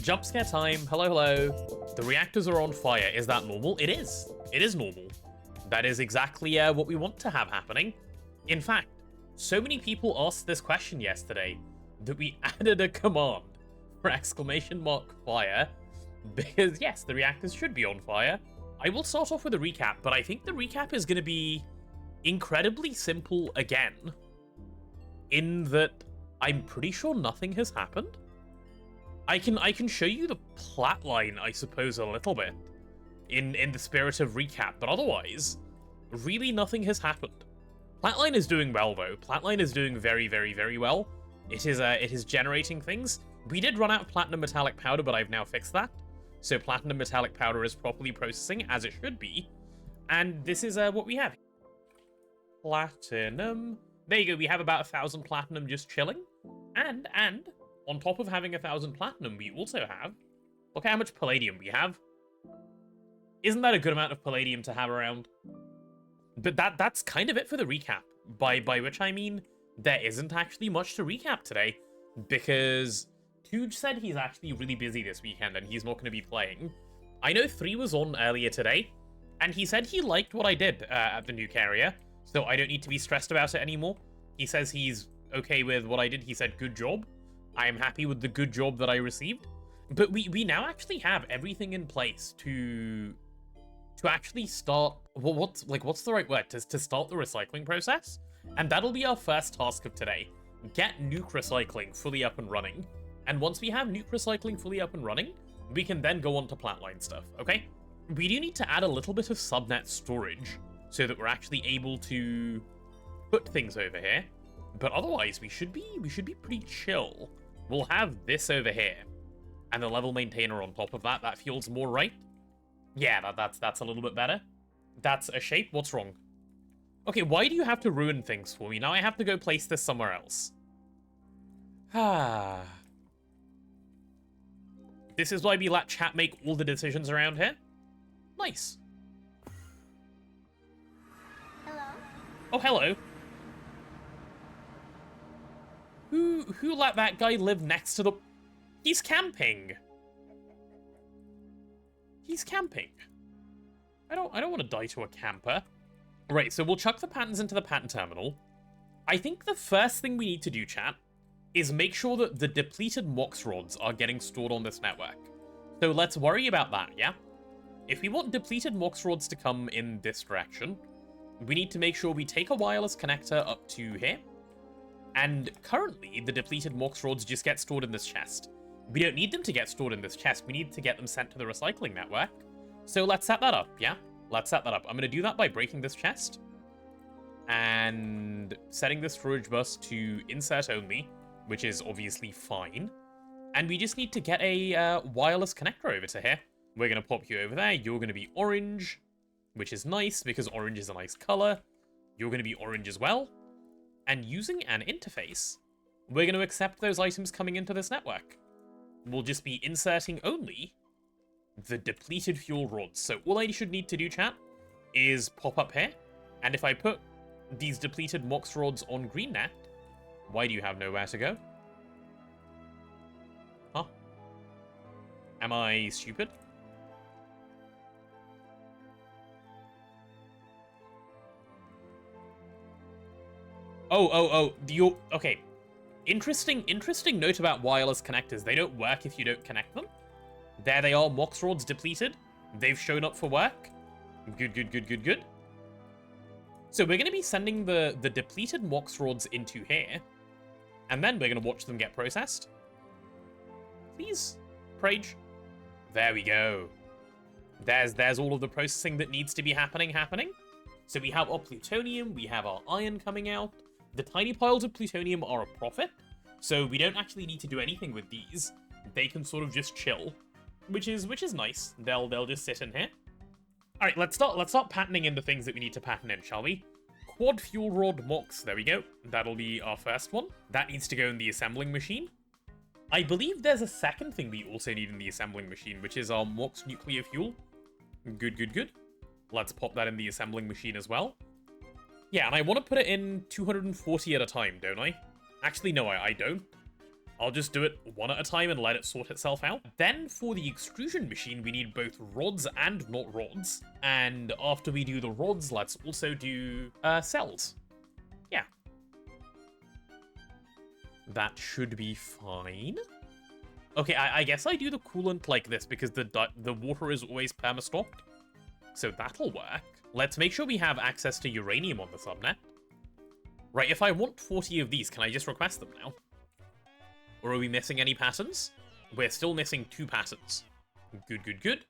Jump scare time. Hello, hello. The reactors are on fire. Is that normal? It is. It is normal. That is exactly what we want to have happening. In fact, so many people asked this question yesterday that we added a command for !fire because, yes, the reactors should be on fire. I will start off with a recap, but I think the recap is going to be incredibly simple again, in that I'm pretty sure nothing has happened. I can show you the Platline, I suppose, a little bit in the spirit of recap, but otherwise, really nothing has happened. Platline is doing well, though. Platline is doing very, very, very well. It is generating things. We did run out of platinum metallic powder, but I've now fixed that. So platinum metallic powder is properly processing, as it should be. And this is what we have. Platinum. There you go, we have about 1,000 platinum just chilling. And on top of having 1,000 platinum, we also have... Look at how much palladium we have. Isn't that a good amount of palladium to have around? But that's kind of it for the recap. By which I mean, there isn't actually much to recap today. Because Tooj said he's actually really busy this weekend and he's not going to be playing. I know 3 was on earlier today, and he said he liked what I did at the nuke area, so I don't need to be stressed about it anymore. He says he's okay with what I did. He said, good job. I am happy with the good job that I received. But we now actually have everything in place to actually start... What's the right word? To start the recycling process? And that'll be our first task of today. Get nuke recycling fully up and running. And once we have nuke recycling fully up and running, we can then go on to Platline stuff, okay? We do need to add a little bit of subnet storage so that we're actually able to put things over here. But otherwise, we should be pretty chill. We'll have this over here, and the level maintainer on top of that. That feels more right. Yeah, that's a little bit better. That's a shape. What's wrong? Okay, why do you have to ruin things for me? Now I have to go place this somewhere else. Ah. This is why we let chat make all the decisions around here. Nice. Hello? Oh, hello. Who let that guy live next to the... He's camping. He's camping. I don't want to die to a camper. Right, so we'll chuck the patterns into the pattern terminal. I think the first thing we need to do, chat, is make sure that the depleted MOX rods are getting stored on this network. So let's worry about that, yeah? If we want depleted MOX rods to come in this direction, we need to make sure we take a wireless connector up to here. And currently, the depleted MOX rods just get stored in this chest. We don't need them to get stored in this chest. We need to get them sent to the recycling network. So let's set that up, yeah? Let's set that up. I'm going to do that by breaking this chest and setting the storage bus to insert only, which is obviously fine. And we just need to get a wireless connector over to here. We're going to pop you over there. You're going to be orange, which is nice because orange is a nice color. You're going to be orange as well. And using an interface, we're going to accept those items coming into this network. We'll just be inserting only the depleted fuel rods. So all I should need to do, chat, is pop up here. And if I put these depleted MOX rods on green net, why do you have nowhere to go? Huh? Am I stupid? Oh, you okay. Interesting note about wireless connectors. They don't work if you don't connect them. There they are, MOX rods depleted. They've shown up for work. Good. So we're going to be sending the depleted MOX rods into here. And then we're going to watch them get processed. Please, Prage. There we go. There's all of the processing that needs to be happening. So we have our plutonium, we have our iron coming out. The tiny piles of plutonium are a profit, so we don't actually need to do anything with these. They can sort of just chill, which is nice. They'll just sit in here. All right, let's start patterning in the things that we need to pattern in, shall we? Quad fuel rod MOX, there we go. That'll be our first one. That needs to go in the assembling machine. I believe there's a second thing we also need in the assembling machine, which is our MOX nuclear fuel. Good, good, good. Let's pop that in the assembling machine as well. Yeah, and I want to put it in 240 at a time, don't I? Actually, no, I don't. I'll just do it one at a time and let it sort itself out. Then for the extrusion machine, we need both rods and not rods. And after we do the rods, let's also do cells. Yeah. That should be fine. Okay, I guess I do the coolant like this because the water is always perma-stopped. So that'll work. Let's make sure we have access to uranium on the subnet. Right, if I want 40 of these, can I just request them now? Or are we missing any patterns? We're still missing 2 patterns. Good, good, good.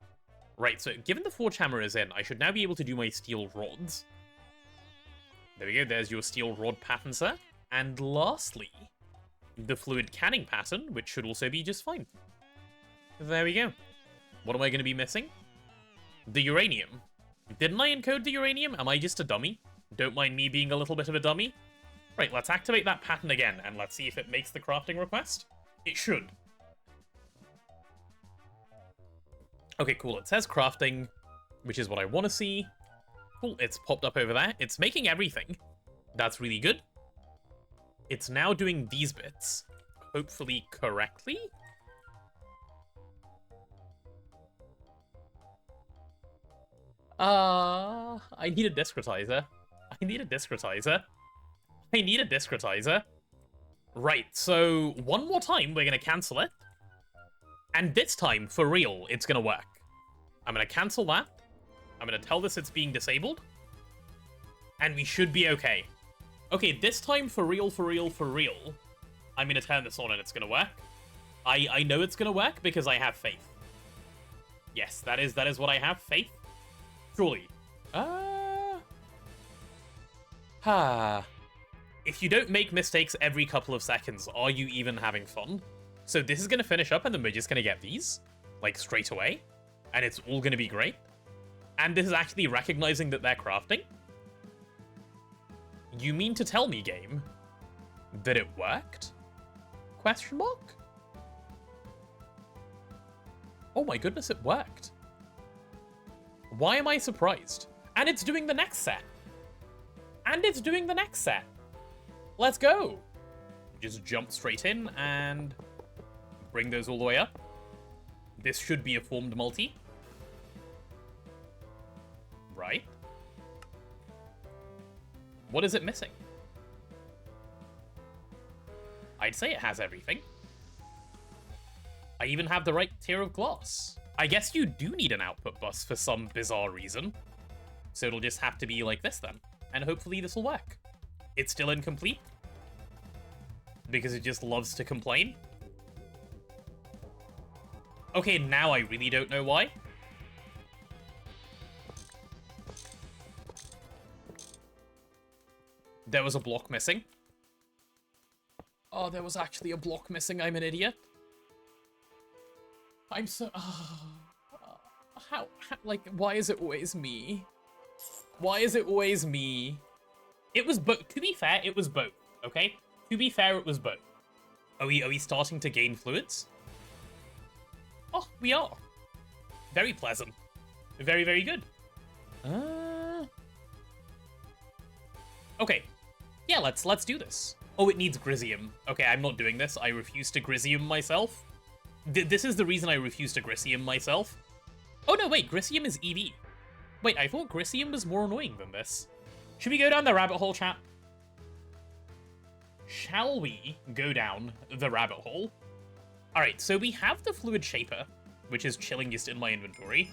Right, so given the forge hammer is in, I should now be able to do my steel rods. There we go, there's your steel rod pattern, sir. And lastly, the fluid canning pattern, which should also be just fine. There we go. What am I going to be missing? The uranium. Didn't I encode the uranium? Am I just a dummy? Don't mind me being a little bit of a dummy. Right, let's activate that pattern again, and let's see if it makes the crafting request. It should. Okay, cool. It says crafting, which is what I want to see. Cool, it's popped up over there. It's making everything. That's really good. It's now doing these bits, hopefully correctly. I need a discretizer. I need a discretizer. I need a discretizer. Right, so one more time, we're going to cancel it. And this time, for real, it's going to work. I'm going to cancel that. I'm going to tell this it's being disabled. And we should be okay. Okay, this time, for real, for real, for real, I'm going to turn this on and it's going to work. I know it's going to work because I have faith. Yes, that is what I have, faith. Surely. If you don't make mistakes every couple of seconds, are you even having fun? So this is going to finish up and then we're just going to get these, like, straight away. And it's all going to be great. And this is actually recognizing that they're crafting. You mean to tell me, game, that it worked? Question mark? Oh my goodness, it worked. Why am I surprised? And it's doing the next set. And it's doing the next set. Let's go. Just jump straight in and bring those all the way up. This should be a formed multi. Right. What is it missing? I'd say it has everything. I even have the right tier of glass. I guess you do need an output bus for some bizarre reason. So it'll just have to be like this then. And hopefully this will work. It's still incomplete. Because it just loves to complain. Okay, now I really don't know why. There was a block missing. Oh, there was actually a block missing. I'm an idiot. I'm so... How, like, why is it always me? Why is it always me? It was both. To be fair, it was both, okay? To be fair, it was both. Are we starting to gain fluids? Oh, we are. Very pleasant. Very, very good. Okay. Yeah, let's do this. Oh, it needs Grizium. Okay, I'm not doing this. I refuse to Grizium myself. This is the reason I refuse to Grizium myself. Oh, no, wait. Grizium is EV. Wait, I thought Grizium was more annoying than this. Should we go down the rabbit hole, chat? Shall we go down the rabbit hole? Alright, so we have the fluid shaper, which is chilling just in my inventory.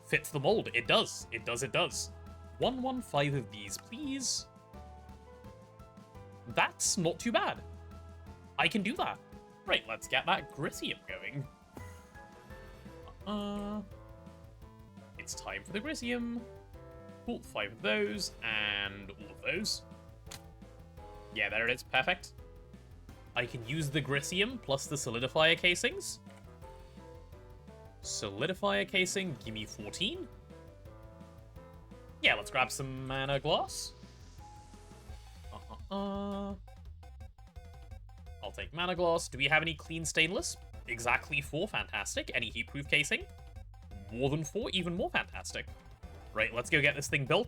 Fits the mold. It does. It does, it does. 115 of these, please. That's not too bad. I can do that. Right, let's get that Grizium going. It's time for the Grizium. Cool, 5 of those, and all of those. Yeah, there it is. Perfect. I can use the Grisium plus the solidifier casings. Solidifier casing, give me 14. Yeah, let's grab some mana glass. I'll take mana glass. Do we have any clean stainless? Exactly 4, fantastic. Any heatproof casing? More than 4, even more fantastic. Right, let's go get this thing built.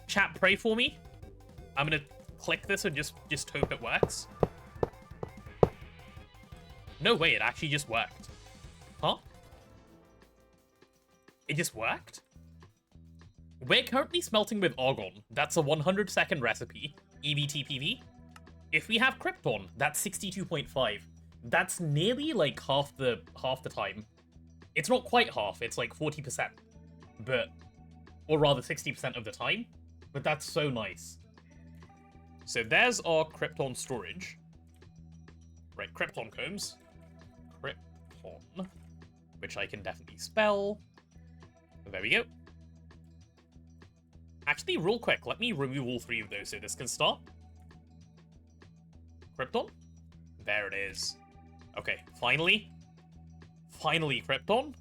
Chat, pray for me. I'm gonna click this and just hope it works. No way, it actually just worked. Huh? It just worked? We're currently smelting with argon. That's a 100-second recipe. EVTPV. If we have Krypton, that's 62.5. That's nearly like half the time. It's not quite half, it's like 40%. But, or rather 60% of the time. But that's so nice. So there's our Krypton storage. Right, Krypton combs. Krypton. Which I can definitely spell. There we go. Actually, real quick, let me remove all 3 of those so this can start. Krypton. There it is. Okay, finally. Finally, Krypton.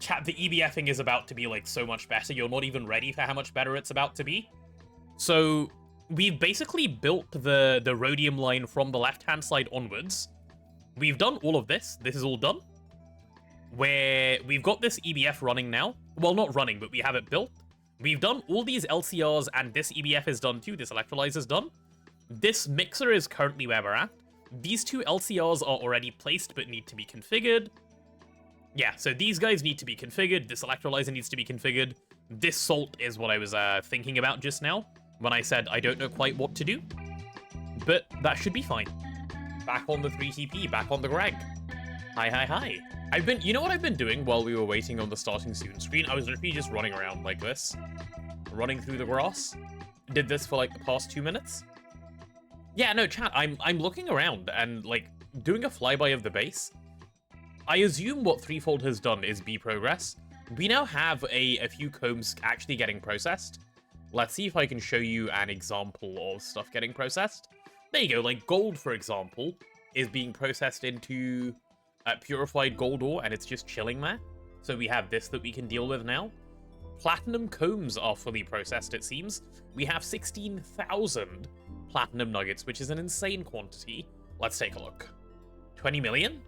Chat, the EBFing is about to be, like, so much better. You're not even ready for how much better it's about to be. So, we've basically built the Rhodium line from the left-hand side onwards. We've done all of this. This is all done. Where we've got this EBF running now. Well, not running, but we have it built. We've done all these LCRs, and this EBF is done too. This electrolyzer is done. This mixer is currently where we're at. These 2 LCRs are already placed, but need to be configured. Yeah, so these guys need to be configured. This electrolyzer needs to be configured. This salt is what I was thinking about just now, when I said I don't know quite what to do. But that should be fine. Back on the 3TP, back on the Greg. Hi, hi, hi. You know what I've been doing while we were waiting on the starting soon screen? I was literally just running around like this. Running through the grass. Did this for like the past 2 minutes. Yeah, no, chat, I'm looking around and like doing a flyby of the base. I assume what Threefold has done is B progress. We now have a few combs actually getting processed. Let's see if I can show you an example of stuff getting processed. There you go, like gold, for example, is being processed into purified gold ore, and it's just chilling there. So we have this that we can deal with now. Platinum combs are fully processed, it seems. We have 16,000 platinum nuggets, which is an insane quantity. Let's take a look. 20 million?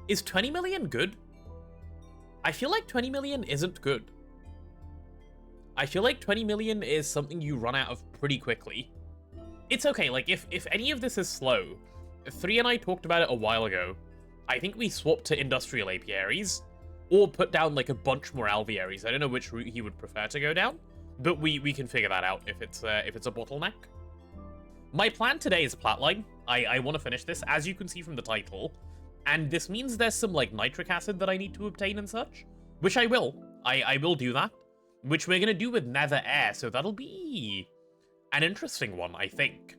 Is 20 million good? I feel like 20 million isn't good. I feel like 20 million is something you run out of pretty quickly. It's okay, like, if any of this is slow, 3 and I talked about it a while ago. I think we swapped to industrial apiaries, or put down, like, a bunch more alvearies. I don't know which route he would prefer to go down, but we can figure that out if it's a bottleneck. My plan today is Platline. I want to finish this, as you can see from the title, and this means there's some, like, nitric acid that I need to obtain and such, which I will. I will do that, which we're gonna do with nether air, so that'll be an interesting one, I think.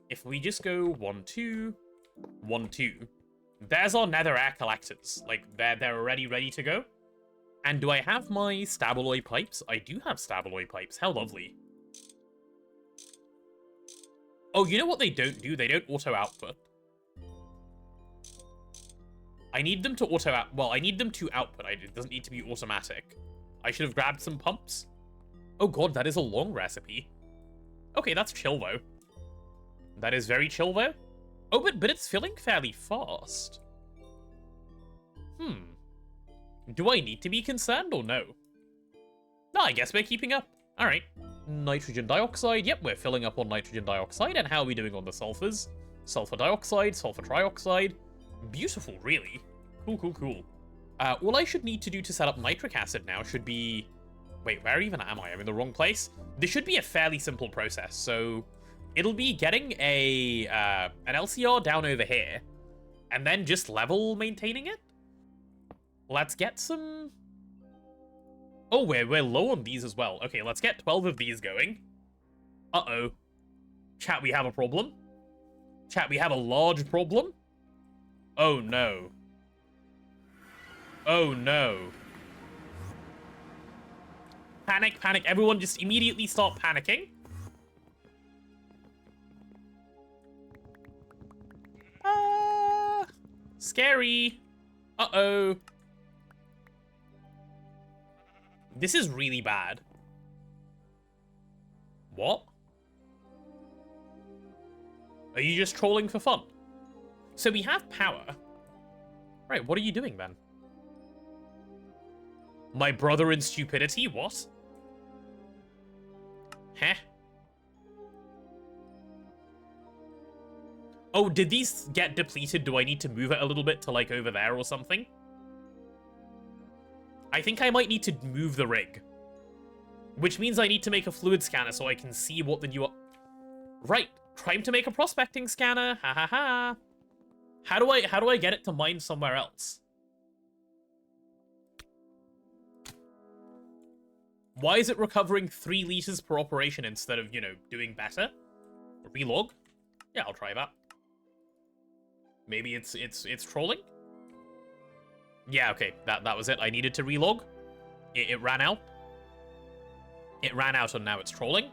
If we just go 1, 2, 1, 2, there's our nether air collectors. Like, they're already ready to go. And do I have my stabaloid pipes? I do have stabaloid pipes. How lovely. Oh, you know what they don't do? They don't auto-output. I need them to auto-out... Well, I need them to output. It doesn't need to be automatic. I should have grabbed some pumps. Oh god, that is a long recipe. Okay, that's chill, though. That is very chill, though. Oh, but it's filling fairly fast. Do I need to be concerned or no? No, I guess we're keeping up. Alright. Nitrogen dioxide. Yep, we're filling up on nitrogen dioxide. And how are we doing on the sulfurs? Sulfur dioxide, sulfur trioxide. Beautiful, really. Cool, cool, cool. All I should need to do to set up nitric acid now should be... Wait, where even am I? I'm in the wrong place? This should be a fairly simple process, so... It'll be getting an LCR down over here, and then just level maintaining it? Let's get some... Oh, we're low on these as well. Okay, let's get 12 of these going. Uh-oh. Chat, we have a problem. Chat, we have a large problem. Oh, no. Oh, no. Panic, panic. Everyone just immediately start panicking. Scary. Uh-oh. This is really bad. What? Are you just trolling for fun? So we have power. Right, what are you doing then? My brother in stupidity? What? Heh. Oh, did these get depleted? Do I need to move it a little bit to, like, over there or something? I think I might need to move the rig. Which means I need to make a fluid scanner so I can see what the new... Right, time to make a prospecting scanner. Ha ha ha. How do I get it to mine somewhere else? Why is it recovering 3 liters per operation instead of, you know, doing better? Relog? Yeah, I'll try that. Maybe it's trolling? Yeah, okay, that was it. I needed to relog. It ran out. It ran out and now it's trolling.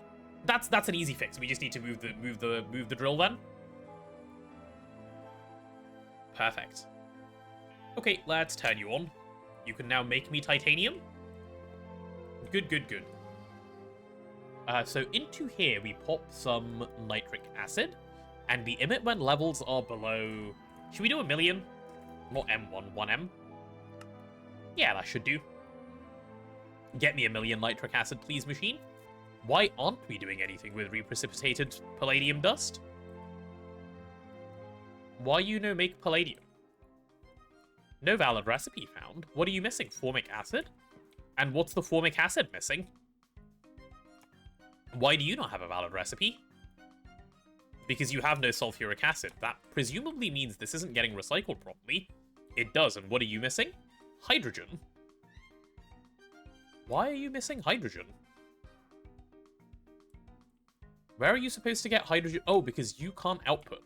That's an easy fix. We just need to move the drill then. Perfect. Okay, let's turn you on. You can now make me titanium. Good, good, good. So into here we pop some nitric acid, and we emit when levels are below... Should we do 1 million? Not M1, 1M. Yeah, that should do. Get me 1 million nitric acid, please, machine. Why aren't we doing anything with reprecipitated palladium dust? Why you no make palladium? No valid recipe found. What are you missing? Formic acid? And what's the formic acid missing? Why do you not have a valid recipe? Because you have no sulfuric acid. That presumably means this isn't getting recycled properly. It does, and what are you missing? Hydrogen. Why are you missing hydrogen? Where are you supposed to get hydrogen? Oh, because you can't output.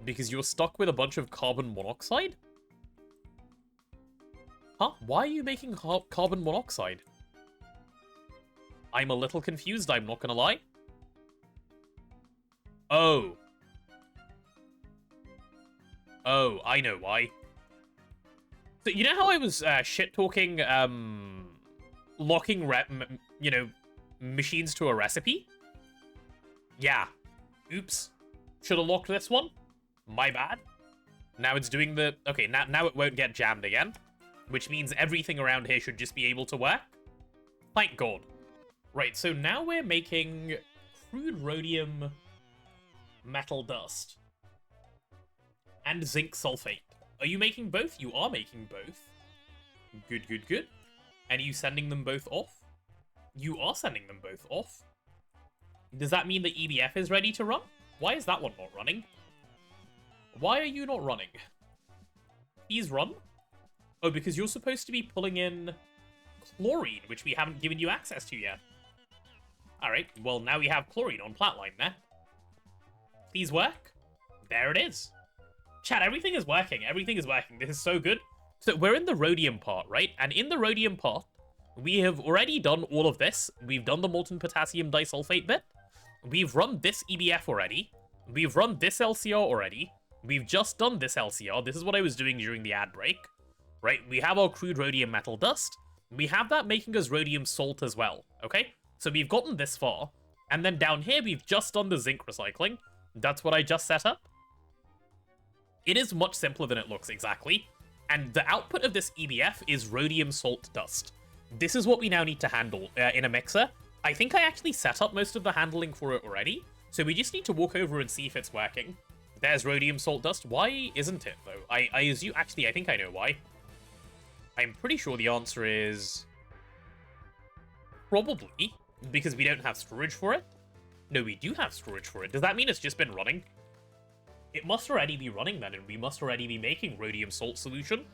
Because you're stuck with a bunch of carbon monoxide? Huh? Why are you making carbon monoxide? I'm a little confused, I'm not gonna lie. Oh. Oh, I know why. So, you know how I was shit-talking, locking, you know, machines to a recipe? Yeah. Oops. Should have locked this one. My bad. Now it's doing the... Okay, now it won't get jammed again. Which means everything around here should just be able to work. Thank God. Right, so now we're making crude rhodium metal dust. And zinc sulfate. Are you making both? You are making both. Good, good, good. And are you sending them both off? You are sending them both off. Does that mean the EBF is ready to run? Why is that one not running? Why are you not running? Please run. Oh, because you're supposed to be pulling in chlorine, which we haven't given you access to yet. Alright, well, now we have chlorine on Platline there. Please work. There it is. Chat, everything is working. Everything is working. This is so good. So we're in the rhodium part, right? And in the rhodium part, we have already done all of this. We've done the molten potassium disulfate bit. We've run this EBF already. We've run this LCR already. We've just done this LCR. This is what I was doing during the ad break. Right? We have our crude rhodium metal dust. We have that making us rhodium salt as well. Okay? So we've gotten this far. And then down here, we've just done the zinc recycling. That's what I just set up. It is much simpler than it looks, exactly. And the output of this EBF is rhodium salt dust. This is what we now need to handle in a mixer. I think I actually set up most of the handling for it already. So we just need to walk over and see if it's working. There's rhodium salt dust. Why isn't it, though? I assume... Actually, I think I know why. I'm pretty sure the answer is... Probably. Because we don't have storage for it. No, we do have storage for it. Does that mean it's just been running? It must already be running then, and we must already be making rhodium salt solution.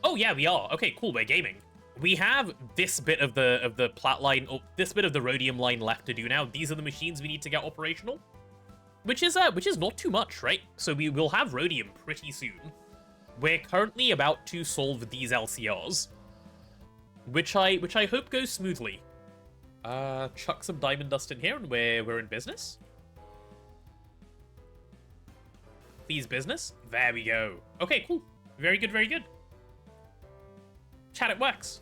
Oh, yeah, we are. Okay, cool, we're gaming. We have this bit of the Platline, or this bit of the rhodium line left to do now. These are the machines we need to get operational. Which is not too much, right? So we will have rhodium pretty soon. We're currently about to solve these LCRs. Which I hope goes smoothly. Chuck some diamond dust in here and we're in business. Please business. There we go. Okay, cool. Very good, very good. Chat, it works.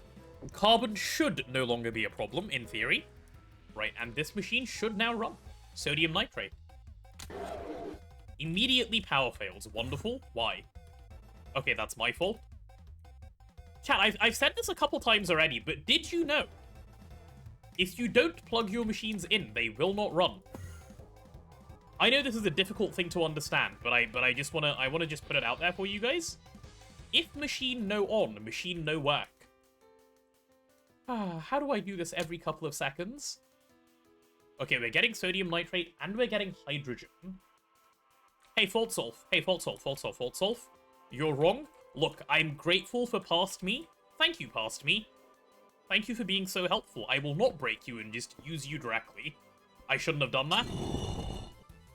Carbon should no longer be a problem, in theory. Right, and this machine should now run. Sodium nitrate. Immediately power fails. Wonderful. Why? Okay, that's my fault. Chat, I've said this a couple times already, but did you know? If you don't plug your machines in, they will not run. I know this is a difficult thing to understand, but I just wanna just put it out there for you guys. If machine no on, machine no work. How do I do this every couple of seconds? Okay, we're getting sodium nitrate and we're getting hydrogen. Hey, fault solve. Hey, fault solve, fault solve, fault solve. You're wrong. Look, I'm grateful for past me. Thank you, past me. Thank you for being so helpful. I will not break you and just use you directly. I shouldn't have done that.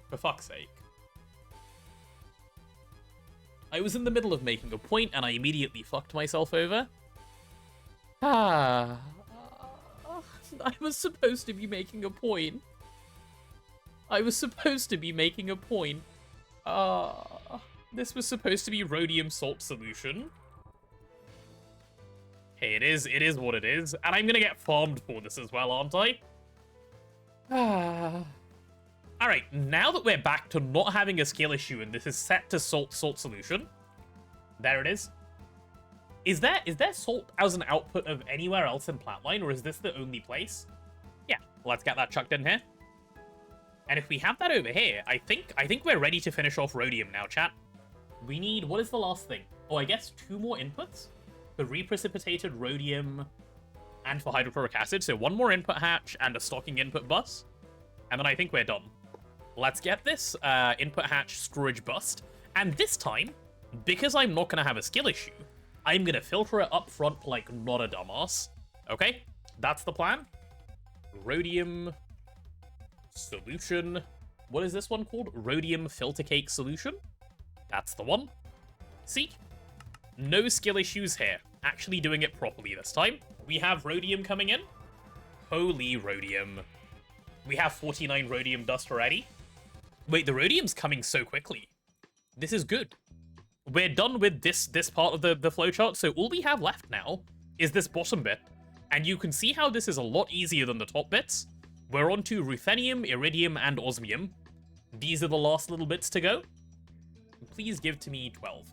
For fuck's sake. I was in the middle of making a point and I immediately fucked myself over. I was supposed to be making a point. I was supposed to be making a point. This was supposed to be Rhodium salt solution. Hey, it is what it is. And I'm gonna get farmed for this as well, aren't I? Alright, now that we're back to not having a skill issue and this is set to salt solution. There it is. Is there salt as an output of anywhere else in Platline, or is this the only place? Yeah, let's get that chucked in here. And if we have that over here, I think we're ready to finish off Rhodium now, chat. We need, what is the last thing? Oh, I guess 2 more inputs? For reprecipitated Rhodium and for hydrochloric acid. So 1 more input hatch and a stocking input bus. And then I think we're done. Let's get this input hatch storage bust. And this time, because I'm not going to have a skill issue, I'm going to filter it up front like not a dumbass. Okay? That's the plan. Rhodium solution. What is this one called? Rhodium filter cake solution. That's the one. See? No skill issues here. Actually doing it properly this time. We have Rhodium coming in. Holy Rhodium. We have 49 Rhodium dust already. Wait, the Rhodium's coming so quickly. This is good. We're done with this part of the flowchart, so all we have left now is this bottom bit. And you can see how this is a lot easier than the top bits. We're on to Ruthenium, iridium, and osmium. These are the last little bits to go. Please give to me 12.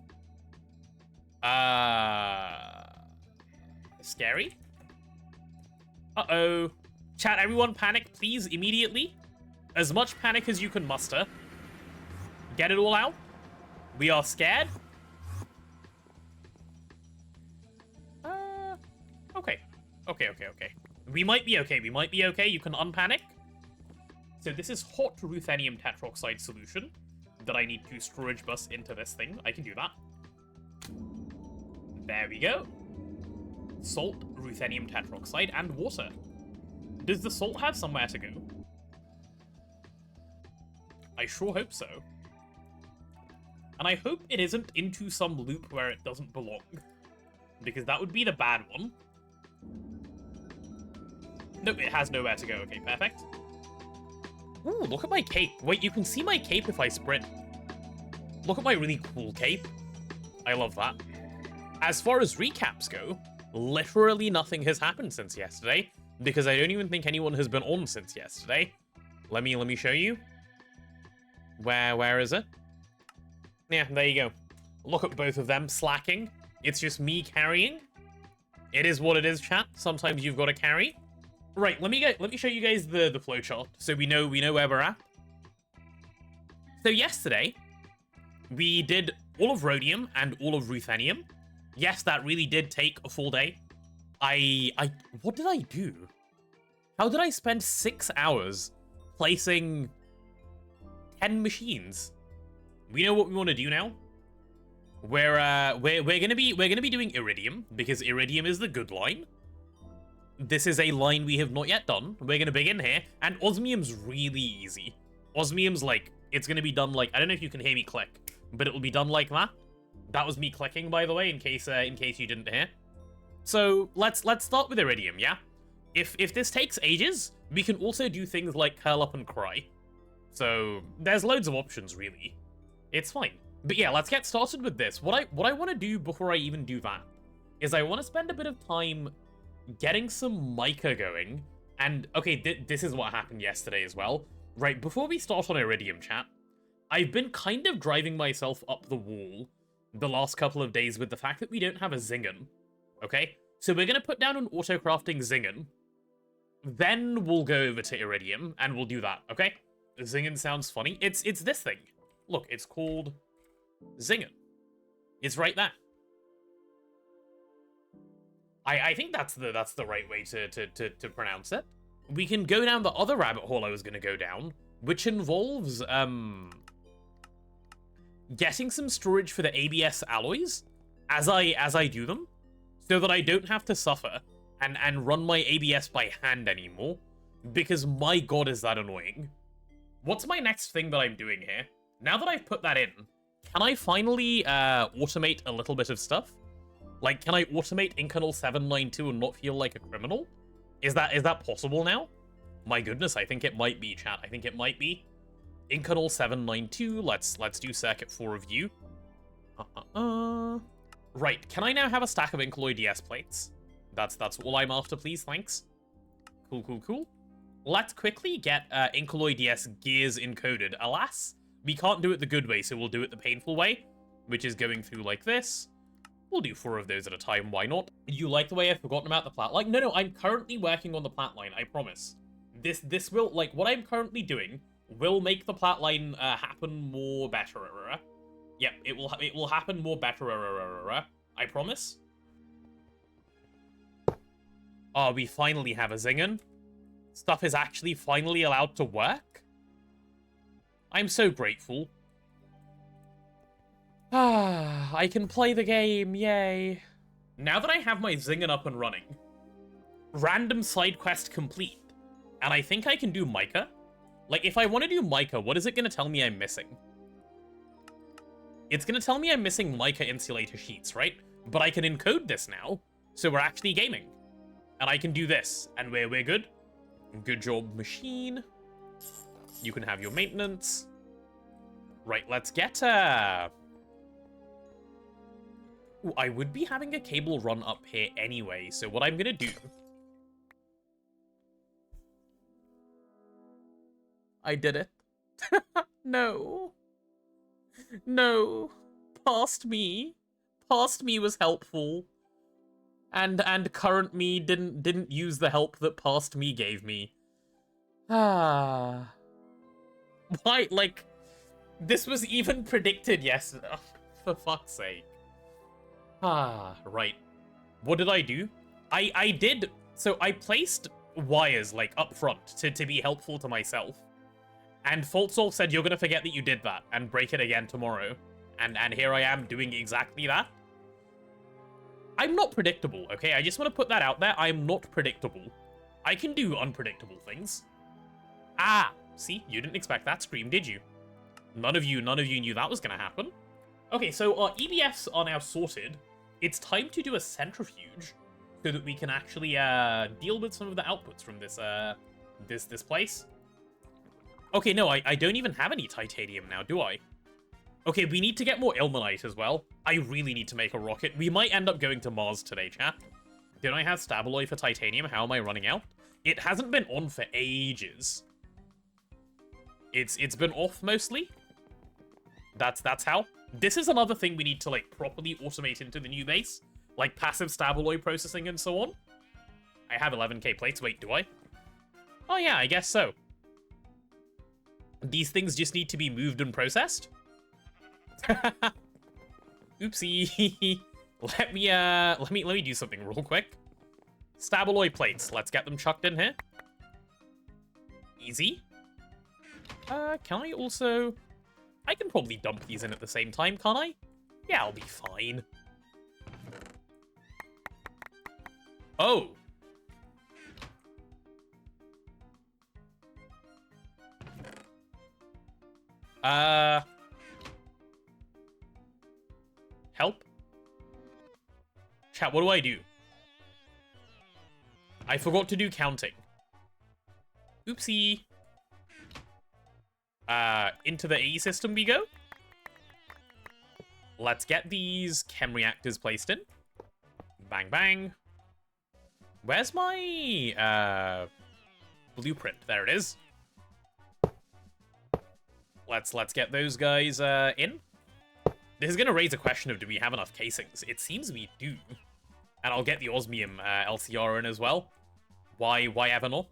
Scary? Uh-oh. Chat, everyone panic, please, immediately. As much panic as you can muster. Get it all out. We are scared. Okay. Okay. We might be okay. We might be okay. You can unpanic. So this is hot ruthenium tetroxide solution that I need to storage bus into this thing. I can do that. There we go. Salt, ruthenium tetroxide, and water. Does the salt have somewhere to go? I sure hope so. And I hope it isn't into some loop where it doesn't belong. Because that would be the bad one. Nope, it has nowhere to go. Okay, perfect. Ooh, look at my cape. Wait, you can see my cape if I sprint. Look at my really cool cape. I love that. As far as recaps go, literally nothing has happened since yesterday. Because I don't even think anyone has been on since yesterday. Let me show you. Where is it? Yeah, there you go. Look at both of them slacking. It's just me carrying. It is what it is, chat. Sometimes you've got to carry. Right, let me show you guys the flowchart so we know where we're at. So yesterday, we did all of Rhodium and all of Ruthenium. Yes, that really did take a full day. What did I do? How did I spend 6 hours placing 10 machines? We know what we want to do now. We're gonna be doing iridium because iridium is the good line. This is a line we have not yet done. We're gonna begin here, and osmium's really easy. Osmium's like it's gonna be done like I don't know if you can hear me click, but it will be done like that. That was me clicking, by the way, in case you didn't hear. So let's start with iridium, yeah. If this takes ages, we can also do things like curl up and cry. So there's loads of options really. It's fine. But yeah, let's get started with this. What I want to do before I even do that is I want to spend a bit of time getting some mica going. And, okay, this is what happened yesterday as well. Right, before we start on Iridium, chat, I've been kind of driving myself up the wall the last couple of days with the fact that we don't have a Zingen. Okay? So we're going to put down an auto-crafting Zingen. Then we'll go over to Iridium, and we'll do that, okay? Zingen sounds funny. It's this thing. Look, it's called Zingen. It's right there. I think that's the right way to pronounce it. We can go down the other rabbit hole I was going to go down, which involves getting some storage for the ABS alloys as I do them, so that I don't have to suffer and run my ABS by hand anymore, because my god is that annoying. What's my next thing that I'm doing here? Now that I've put that in, can I finally automate a little bit of stuff? Like, can I automate Incanal 792 and not feel like a criminal? Is that possible now? My goodness, I think it might be, chat. I think it might be. Incanal 792, let's do circuit 4 review. Right, can I now have a stack of Incaloid DS plates? That's all I'm after, please, thanks. Cool. Let's quickly get Incaloid DS gears encoded. Alas, we can't do it the good way, so we'll do it the painful way, which is going through like this. We'll do 4 of those at a time, why not? You like the way I've forgotten about the Platline? No, I'm currently working on the Platline, I promise. This will, like, what I'm currently doing will make the Platline happen more better. Yep, it will happen more better. I promise. Oh, we finally have a Zingen. Stuff is actually finally allowed to work. I'm so grateful. I can play the game, yay. Now that I have my Zingen up and running, random side quest complete, and I think I can do mica. Like, if I want to do mica, what is it going to tell me I'm missing? It's going to tell me I'm missing mica insulator sheets, right? But I can encode this now, so we're actually gaming. And I can do this, and we're good. Good job, machine. You can have your maintenance. Right, let's get, Ooh, I would be having a cable run up here anyway, so what I'm gonna do... I did it. No. No. Past me was helpful. And current me didn't use the help that past me gave me. Why, like, this was even predicted yesterday. Oh, for fuck's sake. Right. What did I do? I did, so I placed wires, like, up front to be helpful to myself. And FaultSolve said, you're gonna forget that you did that and break it again tomorrow. And here I am doing exactly that. I'm not predictable, okay? I just want to put that out there. I'm not predictable. I can do unpredictable things. Ah, see? You didn't expect that scream, did you? None of you knew that was gonna happen. Okay, so our EBFs are now sorted. It's time to do a centrifuge so that we can actually deal with some of the outputs from this this place. Okay, no, I don't even have any titanium now, do I? Okay, we need to get more ilmenite as well. I really need to make a rocket. We might end up going to Mars today, chat. Don't I have Staballoy for titanium? How am I running out? It hasn't been on for ages. It's been off mostly. That's how. This is another thing we need to, like, properly automate into the new base. Like passive Staballoy processing and so on. I have 11k plates. Wait, do I? Oh yeah, I guess so. These things just need to be moved and processed. Oopsie. Let me do something real quick. Staballoy plates. Let's get them chucked in here. Easy. Can I also... I can probably dump these in at the same time, can't I? Yeah, I'll be fine. Oh. Help? Chat, what do I do? I forgot to do counting. Oopsie. Into the AE system we go. Let's get these chem reactors placed in. Bang, bang. Where's my blueprint? There it is. Let's get those guys in. This is going to raise a question of, do we have enough casings? It seems we do. And I'll get the osmium LCR in as well. Why ever not?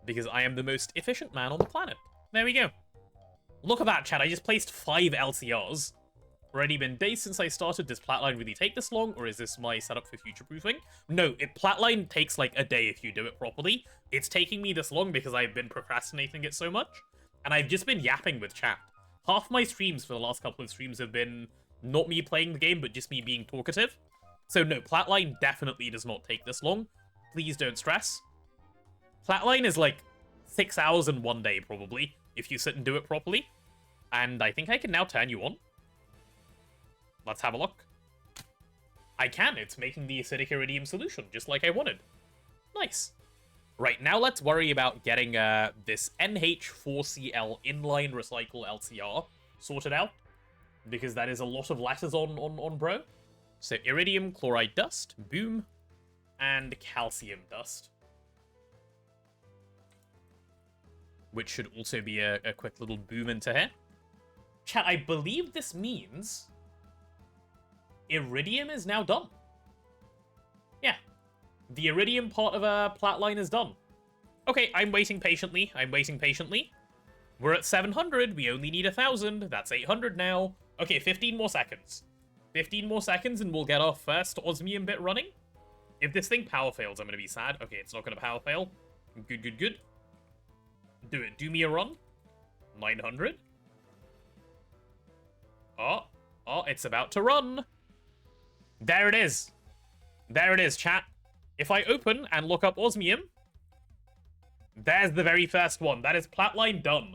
Because I am the most efficient man on the planet. There we go. Look at that, chat. I just placed 5 LCRs. Already been days since I started. Does Platline really take this long, or is this my setup for future-proofing? No, Platline takes like a day if you do it properly. It's taking me this long because I've been procrastinating it so much. And I've just been yapping with chat. Half my streams for the last couple of streams have been not me playing the game, but just me being talkative. So no, Platline definitely does not take this long. Please don't stress. Platline is like 6 hours in one day, probably, if you sit and do it properly. And I think I can now turn you on. Let's have a look. I can. It's making the acidic iridium solution, just like I wanted. Nice. Right, now let's worry about getting this NH4Cl inline recycle LCR sorted out, because that is a lot of letters on bro. So iridium chloride dust, boom, and calcium dust. Which should also be a quick little boom into here. Chat, I believe this means iridium is now done. Yeah. The iridium part of a Platline is done. Okay, I'm waiting patiently. We're at 700. We only need 1,000. That's 800 now. Okay, 15 more seconds. 15 more seconds and we'll get our first osmium bit running. If this thing power fails, I'm going to be sad. Okay, it's not going to power fail. Good, good, good. Do it. Do me a run. 900. Oh, it's about to run. There it is. There it is, chat. If I open and look up osmium, there's the very first one. That is Platline done.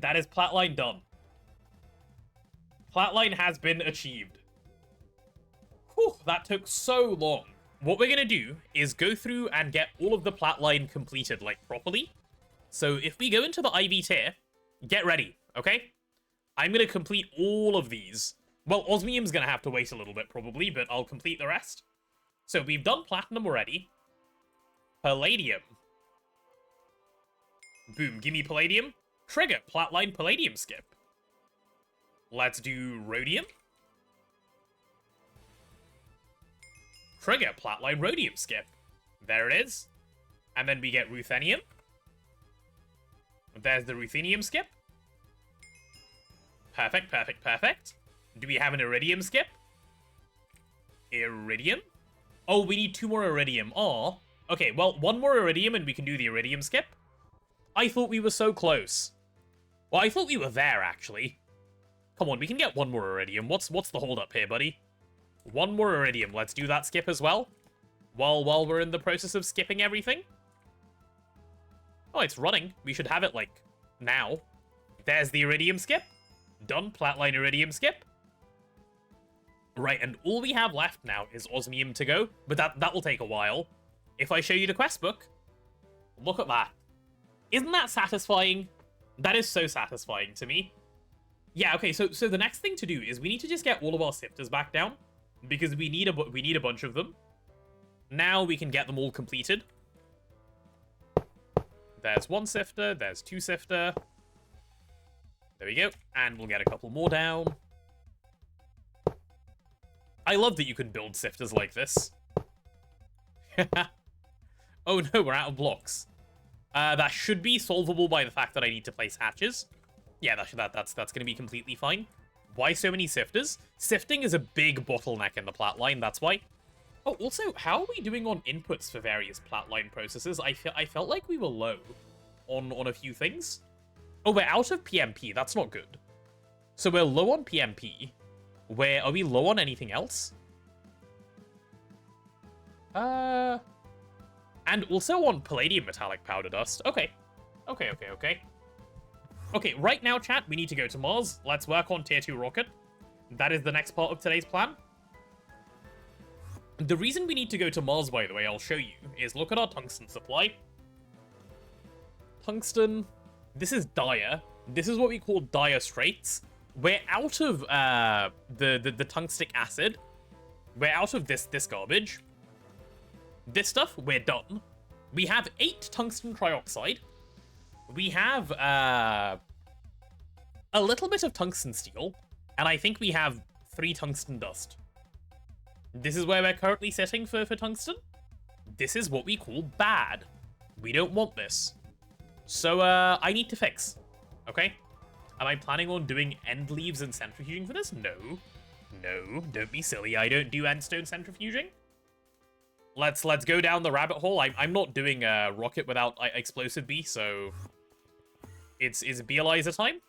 That is Platline done. Platline has been achieved. Whew, that took so long. What we're going to do is go through and get all of the Platline completed, like, properly. So if we go into the IV tier, get ready, okay? I'm going to complete all of these. Well, osmium's going to have to wait a little bit, probably, but I'll complete the rest. So we've done platinum already. Palladium. Boom, gimme palladium. Trigger, Platline palladium skip. Let's do rhodium. Trigger, Platline rhodium skip. There it is. And then we get ruthenium. There's the ruthenium skip. Perfect, perfect, perfect. Do we have an iridium skip? Iridium? Oh, we need 2 more iridium. Oh. Okay, well, 1 more iridium and we can do the iridium skip. I thought we were so close. Well, I thought we were there, actually. Come on, we can get 1 more iridium. What's the holdup here, buddy? 1 more iridium. Let's do that skip as well. While we're in the process of skipping everything. Oh, it's running. We should have it, like, now. There's the iridium skip. Done. Platline iridium skip. Right, and all we have left now is osmium to go. But that will take a while. If I show you the quest book, look at that. Isn't that satisfying? That is so satisfying to me. Yeah, okay, so the next thing to do is we need to just get all of our sifters back down. Because we need a bunch of them. Now we can get them all completed. There's 1 sifter, there's 2 sifter. There we go. And we'll get a couple more down. I love that you can build sifters like this. Oh no, we're out of blocks. That should be solvable by the fact that I need to place hatches. Yeah, that's going to be completely fine. Why so many sifters? Sifting is a big bottleneck in the Platline, that's why. Oh, also, how are we doing on inputs for various Platline processes? I felt like we were low on a few things. Oh, we're out of PMP. That's not good. So we're low on PMP. Are we low on anything else? And also on palladium metallic powder dust. Okay. Okay. Okay, right now, chat, we need to go to Mars. Let's work on Tier 2 rocket. That is the next part of today's plan. The reason we need to go to Mars, by the way, I'll show you, is look at our tungsten supply. Tungsten, this is dire. This is what we call dire straits. We're out of the tungstic acid. We're out of this garbage. This stuff, we're done. We have 8 tungsten trioxide. We have a little bit of tungsten steel, and I think we have 3 tungsten dust. This is where we're currently sitting for tungsten. This is what we call bad. We don't want this. So I need to fix. Okay? Am I planning on doing end leaves and centrifuging for this? No. No, don't be silly. I don't do endstone centrifuging. Let's go down the rabbit hole. I'm not doing a rocket without explosive B, so it's Beelizer time.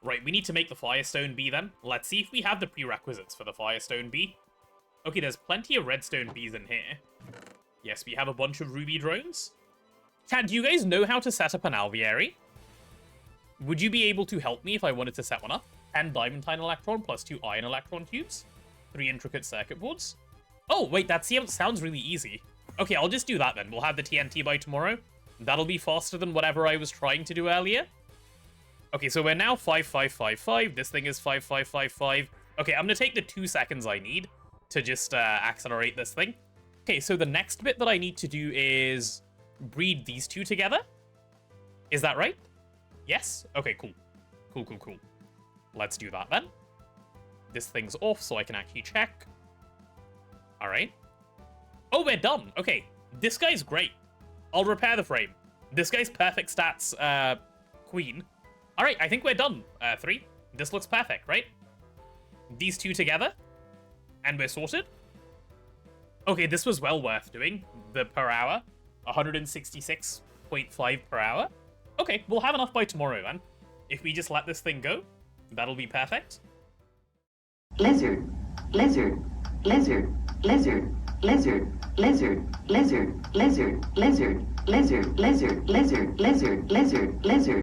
Right, we need to make the Firestone B then. Let's see if we have the prerequisites for the Firestone B. Okay, there's plenty of redstone Bs in here. Yes, we have a bunch of ruby drones. Chat, do you guys know how to set up an alveary? Would you be able to help me if I wanted to set one up? 10 diamantine electron plus 2 iron electron tubes. 3 intricate circuit boards. Oh, wait, that sounds really easy. Okay, I'll just do that then. We'll have the TNT by tomorrow. That'll be faster than whatever I was trying to do earlier. Okay, so we're now 5555. This thing is 5555. Okay, I'm gonna take the 2 seconds I need to just accelerate this thing. Okay, so the next bit that I need to do is breed these 2 together. Is that right? Yes? Okay, cool. Cool. Let's do that then. This thing's off so I can actually check. Alright. Oh, we're done. Okay, this guy's great. I'll repair the frame. This guy's perfect stats, queen. Alright, I think we're done, 3. This looks perfect, right? These 2 together. And we're sorted. Okay, this was well worth doing. The per hour. 166.5 per hour. Okay, we'll have enough by tomorrow, then. If we just let this thing go, that'll be perfect. Lizard, lizard, lizard, lizard, lizard, lizard, lizard, lizard, lizard, lizard, lizard, lizard, lizard, lizard, lizard.